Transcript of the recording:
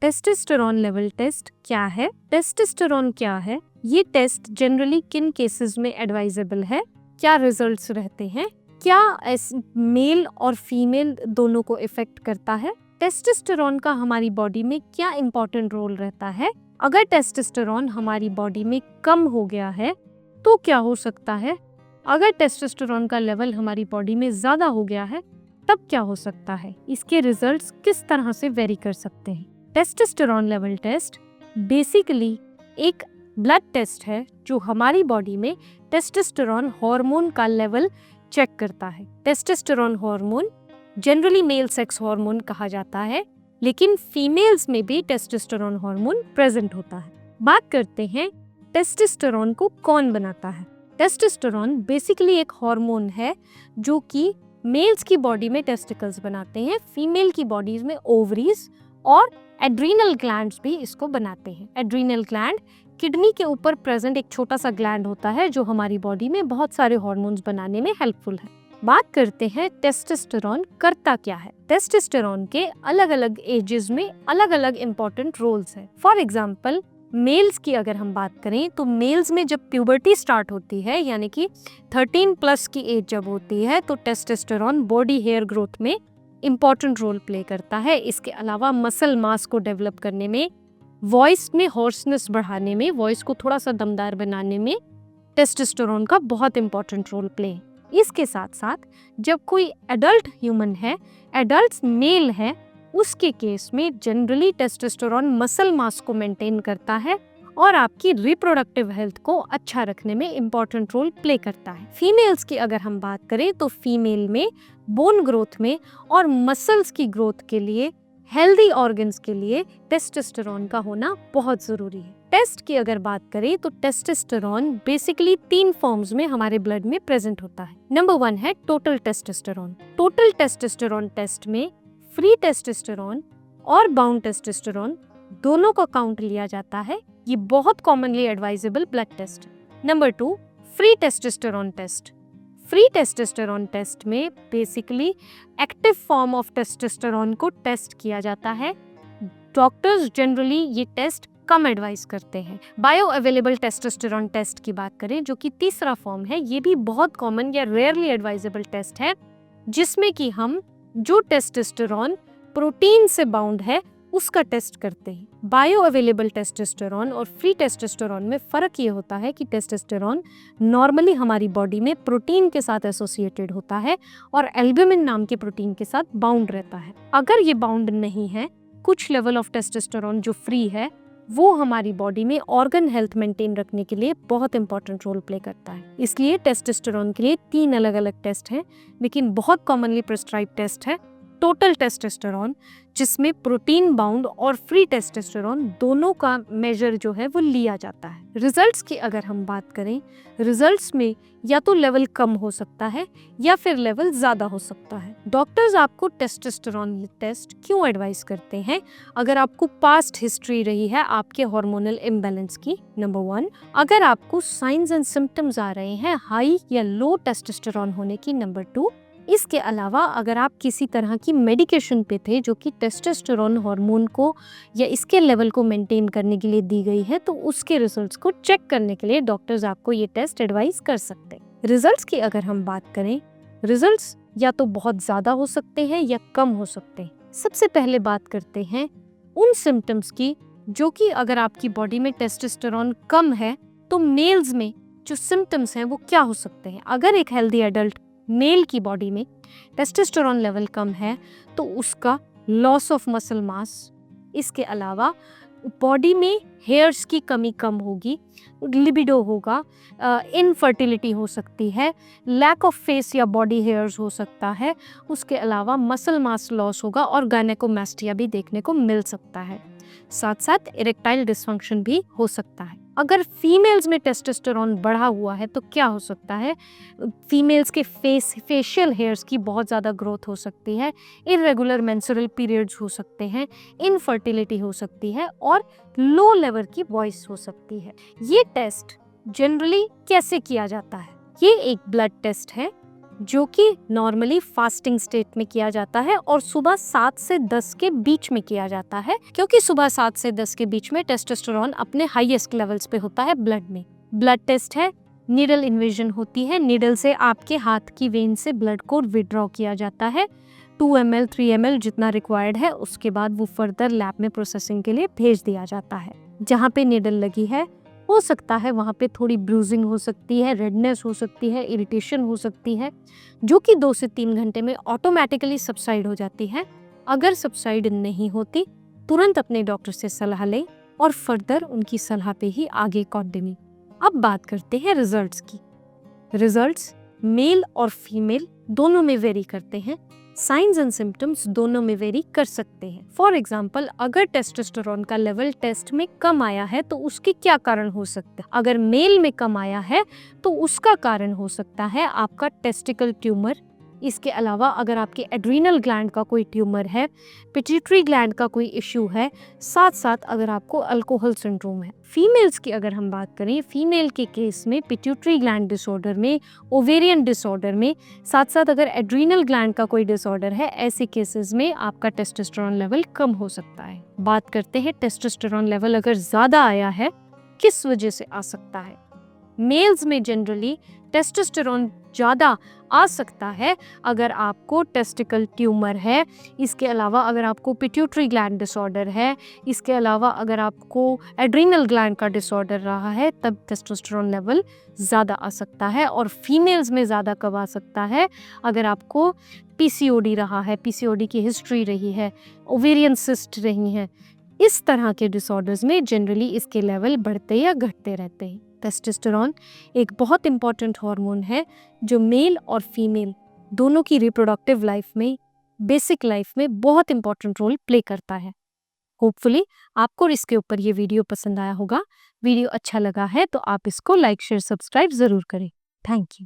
Testosterone level test क्या है, testosterone क्या है, ये टेस्ट जनरली किन केसेस में एडवाइजेबल है, क्या रिजल्ट्स रहते हैं, क्या मेल और फीमेल दोनों को इफेक्ट करता है, टेस्टोस्टेरोन का हमारी बॉडी में क्या इंपॉर्टेंट रोल रहता है, अगर टेस्टोस्टेरोन हमारी बॉडी में कम हो गया है तो क्या हो सकता है, अगर टेस्टोस्टेरोन का लेवल हमारी बॉडी में ज्यादा हो गया है तब क्या हो सकता है, इसके रिजल्ट्स किस तरह से वेरी कर सकते हैं। टेस्टोस्टेरोन लेवल टेस्ट बेसिकली एक ब्लड टेस्ट है जो हमारी बॉडी में टेस्टोस्टेरोन हार्मोन का लेवल चेक करता है। Testosterone hormone generally male sex hormone कहा जाता है, लेकिन फीमेल्स में भी टेस्टोस्टेरोन हार्मोन प्रेजेंट होता है। बात करते हैं टेस्टोस्टेरोन को कौन बनाता है। टेस्टोस्टेरोन बेसिकली एक हार्मोन है जो कि मेल्स की बॉडी में टेस्टिकल्स बनाते हैं, फीमेल की बॉडीज में ओवरीज और एड्रीनल ग्लैंड्स भी इसको बनाते हैं। एड्रीनल ग्लैंड किडनी के ऊपर प्रेजेंट एक छोटा सा ग्लैंड होता है जो हमारी बॉडी में बहुत सारे हार्मोन्स बनाने में हेल्पफुल है। बात करते हैं टेस्टोस्टेरोन करता क्या है। टेस्टोस्टेरोन के अलग अलग एजेस में अलग अलग इंपॉर्टेंट रोल्स है। फॉर एग्जाम्पल मेल्स की अगर हम बात करें तो मेल्स में जब प्यूबर्टी स्टार्ट होती है यानी कि 13 प्लस की एज जब होती है तो टेस्टोस्टेरोन बॉडी हेयर ग्रोथ में इम्पॉर्टेंट रोल प्ले करता है। इसके अलावा मसल मास को डेवलप करने में, वॉइस में हॉर्सनेस बढ़ाने में, वॉइस को थोड़ा सा दमदार बनाने में टेस्टोस्टेरोन का बहुत इम्पॉर्टेंट रोल प्ले है। इसके साथ साथ जब कोई एडल्ट ह्यूमन है, एडल्ट मेल है, उसके केस में जनरली टेस्टोस्टेरोन मसल मास को मेंटेन करता है और आपकी रिप्रोडक्टिव हेल्थ को अच्छा रखने में इम्पॉर्टेंट रोल प्ले करता है। फीमेल्स की अगर हम बात करें तो फीमेल में बोन ग्रोथ में और मसल्स की ग्रोथ के लिए, हेल्दी ऑर्गन्स के लिए टेस्टोस्टेरोन का होना बहुत जरूरी है। टेस्ट की अगर बात करें तो टेस्टोस्टेरोन बेसिकली 3 फॉर्म्स में हमारे ब्लड में प्रेजेंट होता है। नंबर 1 है total testosterone. Total testosterone test में फ्री टेस्टोस्टेरोन और बाउंड टेस्टोस्टेरोन दोनों का काउंट लिया जाता है। ये बहुत commonly advisable blood test. Number 2 free testosterone test. Free testosterone test में basically active form of testosterone को टेस्ट किया जाता है। डॉक्टर्स जनरली ये टेस्ट कम एडवाइस करते हैं। बायो अवेलेबल टेस्टोस्टेरोन टेस्ट की बात करें जो कि तीसरा फॉर्म है, ये भी बहुत कॉमन या रेयरली एडवाइजेबल टेस्ट है जिसमें कि हम जो टेस्टोस्टेरोन प्रोटीन से बाउंड है उसका टेस्ट करते हैं। बायो अवेलेबल टेस्टोस्टेरोन और फ्री टेस्टोस्टेरोन में फर्क ये होता है कि टेस्टोस्टेरोन नॉर्मली हमारी बॉडी में प्रोटीन के साथ एसोसिएटेड होता है और एल्ब्यूमिन नाम के प्रोटीन के साथ बाउंड रहता है। अगर ये बाउंड नहीं है, कुछ लेवल ऑफ टेस्टोस्टेरोन जो फ्री है वो हमारी बॉडी में ऑर्गन हेल्थ मेंटेन रखने के लिए बहुत इंपॉर्टेंट रोल प्ले करता है। इसलिए टेस्टोस्टेरोन के लिए 3 अलग अलग टेस्ट हैं, लेकिन बहुत कॉमनली प्रिस्क्राइब टेस्ट है टोटल टेस्टोस्टेरोन जिसमें प्रोटीन बाउंड और फ्री टेस्टोस्टेरोन दोनों का मेजर जो है वो लिया जाता है। रिजल्ट्स की अगर हम बात करें, रिजल्ट्स में या तो लेवल कम हो सकता है या फिर लेवल ज्यादा हो सकता है। डॉक्टर्स आपको टेस्टोस्टेरोन टेस्ट क्यों एडवाइस करते हैं? अगर आपको पास्ट हिस्ट्री रही है आपके हार्मोनल इम्बैलेंस की, नंबर 1। अगर आपको साइंस एंड सिम्टम्स आ रहे हैं हाई या लो टेस्टोस्टेरोन होने की, नंबर 2। इसके अलावा अगर आप किसी तरह की मेडिकेशन पे थे जो कि टेस्टोस्टेरोन हार्मोन को या इसके लेवल को मेंटेन करने के लिए दी गई है, तो उसके रिजल्ट्स को चेक करने के लिए डॉक्टर्स आपको ये टेस्ट एडवाइस कर सकते हैं। रिजल्ट्स की अगर हम बात करें, रिजल्ट्स या तो बहुत ज़्यादा हो सकते हैं या कम हो सकते हैं। सबसे पहले बात करते हैं उन सिम्टम्स की जो कि अगर आपकी बॉडी में टेस्टोस्टेरोन कम है तो मेल्स में जो सिम्टम्स हैं वो क्या हो सकते हैं। अगर एक हेल्दी एडल्ट मेल की बॉडी में टेस्टोस्टेरोन लेवल कम है तो उसका लॉस ऑफ मसल मास, इसके अलावा बॉडी में हेयर्स की कमी कम होगी, लिबिडो होगा, इनफर्टिलिटी हो सकती है, लैक ऑफ फेस या बॉडी हेयर्स हो सकता है, उसके अलावा मसल मास लॉस होगा और गायनेकोमास्टिया भी देखने को मिल सकता है। साथ साथ इरेक्टाइल डिसफंक्शन भी हो सकता है। अगर फीमेल्स में टेस्टोस्टेरोन बढ़ा हुआ है तो क्या हो सकता है? फीमेल्स के फेशियल हेयर्स की बहुत ज़्यादा ग्रोथ हो सकती है, इरेगुलर मेंस्ट्रुअल पीरियड्स हो सकते हैं, इनफर्टिलिटी हो सकती है और लो लेवल की वॉइस हो सकती है। ये टेस्ट जनरली कैसे किया जाता है? ये एक ब्लड टेस्ट है जो कि नॉर्मली फास्टिंग स्टेट में किया जाता है और सुबह 7 से 10 के बीच में किया जाता है, क्योंकि सुबह 7 से 10 के बीच में टेस्टोस्टेरोन अपने हाईएस्ट लेवल्स पे होता है ब्लड में। ब्लड टेस्ट है, नीडल इन्वेजन होती है, नीडल से आपके हाथ की वेन से ब्लड को विड्रॉ किया जाता है 2 ml 3 ml जितना रिक्वायर्ड है। उसके बाद वो फर्दर लैब में प्रोसेसिंग के लिए भेज दिया जाता है। जहाँ पे नीडल लगी है हो सकता है वहाँ पे थोड़ी ब्रूजिंग हो सकती है, रेडनेस हो सकती है, इरिटेशन हो सकती है, जो कि 2 से 3 घंटे में ऑटोमेटिकली सबसाइड हो जाती है। अगर सबसाइड नहीं होती, तुरंत अपने डॉक्टर से सलाह लें और फर्दर उनकी सलाह पे ही आगे कंटिन्यू। अब बात करते हैं रिजल्ट्स की। रिजल्ट्स मेल और फीमेल दोनों में वेरी करते हैं, साइंस एंड सिम्टम्स दोनों में वेरी कर सकते हैं। फॉर एग्जाम्पल, अगर टेस्टोस्टेरोन का लेवल टेस्ट में कम आया है तो उसके क्या कारण हो सकते हैं। अगर मेल में कम आया है तो उसका कारण हो सकता है आपका टेस्टिकल ट्यूमर। इसके अलावा अगर आपके एड्रीनल ग्लैंड का कोई ट्यूमर है, पिट्यूटरी ग्लैंड का कोई इश्यू है, साथ साथ अगर आपको अल्कोहल सिंड्रोम है। फीमेल्स की अगर हम बात करें, फीमेल के केस में पिट्यूटरी ग्लैंड डिसऑर्डर में, ओवेरियन डिसऑर्डर में, साथ साथ अगर एड्रीनल ग्लैंड का कोई डिसऑर्डर है, ऐसे केसेस में आपका टेस्टोस्टेरोन लेवल कम हो सकता है। बात करते हैं टेस्टोस्टेरोन लेवल अगर ज़्यादा आया है किस वजह से आ सकता है। मेल्स में जनरली टेस्टोस्टेरोन ज़्यादा आ सकता है अगर आपको टेस्टिकल ट्यूमर है, इसके अलावा अगर आपको पिट्यूटरी ग्लैंड डिसऑर्डर है, इसके अलावा अगर आपको एड्रीनल ग्लैंड का डिसऑर्डर रहा है, तब टेस्टोस्टेरोन लेवल ज़्यादा आ सकता है। और फीमेल्स में ज़्यादा कब आ सकता है, अगर आपको पीसीओडी रहा है, पीसीओडी की हिस्ट्री रही है, ओवेरियन सिस्ट रही है, इस तरह के डिसऑर्डर्स में जनरली इसके लेवल बढ़ते या घटते रहते हैं। टेस्टोस्टेरोन एक बहुत इंपॉर्टेंट हार्मोन है जो मेल और फीमेल दोनों की रिप्रोडक्टिव लाइफ में, बेसिक लाइफ में बहुत इंपॉर्टेंट रोल प्ले करता है। होपफुली आपको इसके ऊपर ये वीडियो पसंद आया होगा। वीडियो अच्छा लगा है तो आप इसको लाइक शेयर सब्सक्राइब ज़रूर करें। Thank you.